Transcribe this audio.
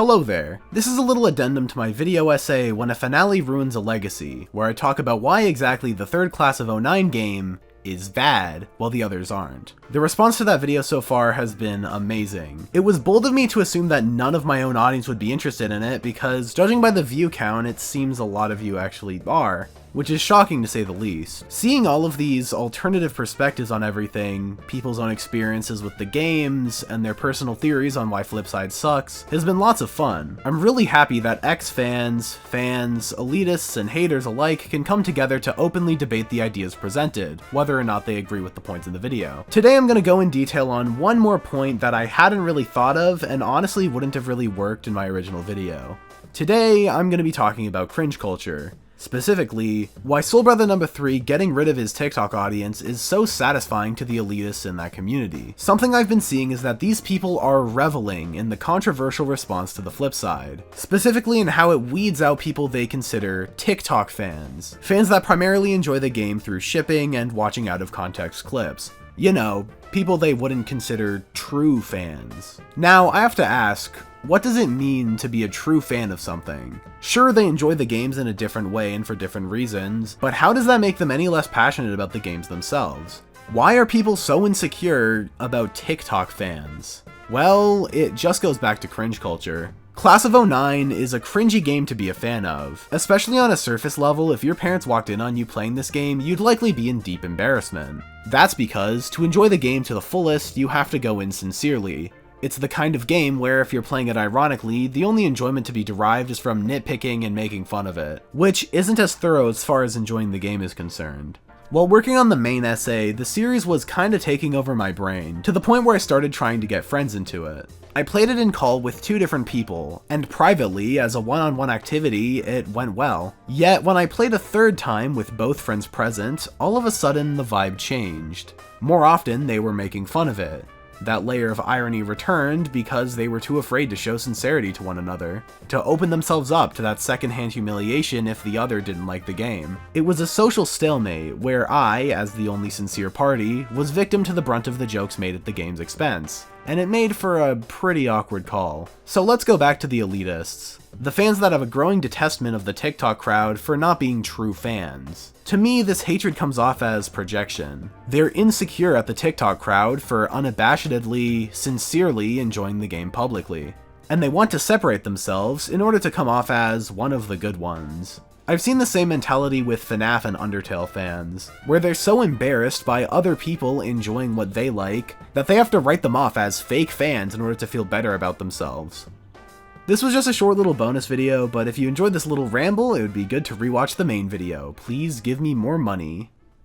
Hello there. This is a little addendum to my video essay When a Finale Ruins a Legacy, where I talk about why exactly the third Class of '09 game is bad, while the others aren't. The response to that video so far has been amazing. It was bold of me to assume that none of my own audience would be interested in it, because judging by the view count, it seems a lot of you actually are, which is shocking to say the least. Seeing all of these alternative perspectives on everything, people's own experiences with the games, and their personal theories on why Flipside sucks, has been lots of fun. I'm really happy that ex-fans, fans, elitists, and haters alike can come together to openly debate the ideas presented, whether or not they agree with the points in the video. Today I'm gonna go in detail on one more point that I hadn't really thought of and honestly wouldn't have really worked in my original video. Today I'm gonna be talking about cringe culture. Specifically, why Soul Brother number 3 getting rid of his TikTok audience is so satisfying to the elitists in that community. Something I've been seeing is that these people are reveling in the controversial response to the flip side, specifically in how it weeds out people they consider TikTok fans. Fans that primarily enjoy the game through shipping and watching out of context clips. You know, people they wouldn't consider true fans. Now, I have to ask, what does it mean to be a true fan of something? Sure, they enjoy the games in a different way and for different reasons, but how does that make them any less passionate about the games themselves? Why are people so insecure about TikTok fans? Well, it just goes back to cringe culture. Class of '09 is a cringy game to be a fan of. Especially on a surface level, if your parents walked in on you playing this game, you'd likely be in deep embarrassment. That's because, to enjoy the game to the fullest, you have to go in sincerely. It's the kind of game where if you're playing it ironically, the only enjoyment to be derived is from nitpicking and making fun of it, which isn't as thorough as far as enjoying the game is concerned. While working on the main essay, the series was kinda taking over my brain, to the point where I started trying to get friends into it. I played it in call with 2 different people, and privately, as a one-on-one activity, it went well. Yet, when I played a 3rd time with both friends present, all of a sudden the vibe changed. More often, they were making fun of it. That layer of irony returned because they were too afraid to show sincerity to one another, to open themselves up to that secondhand humiliation if the other didn't like the game. It was a social stalemate where I, as the only sincere party, was victim to the brunt of the jokes made at the game's expense, and it made for a pretty awkward call. So let's go back to the elitists. The fans that have a growing detestment of the TikTok crowd for not being true fans. To me, this hatred comes off as projection. They're insecure at the TikTok crowd for unabashedly, sincerely enjoying the game publicly. And they want to separate themselves in order to come off as one of the good ones. I've seen the same mentality with FNAF and Undertale fans, where they're so embarrassed by other people enjoying what they like, that they have to write them off as fake fans in order to feel better about themselves. This was just a short little bonus video, but if you enjoyed this little ramble, it would be good to rewatch the main video. Please give me more money.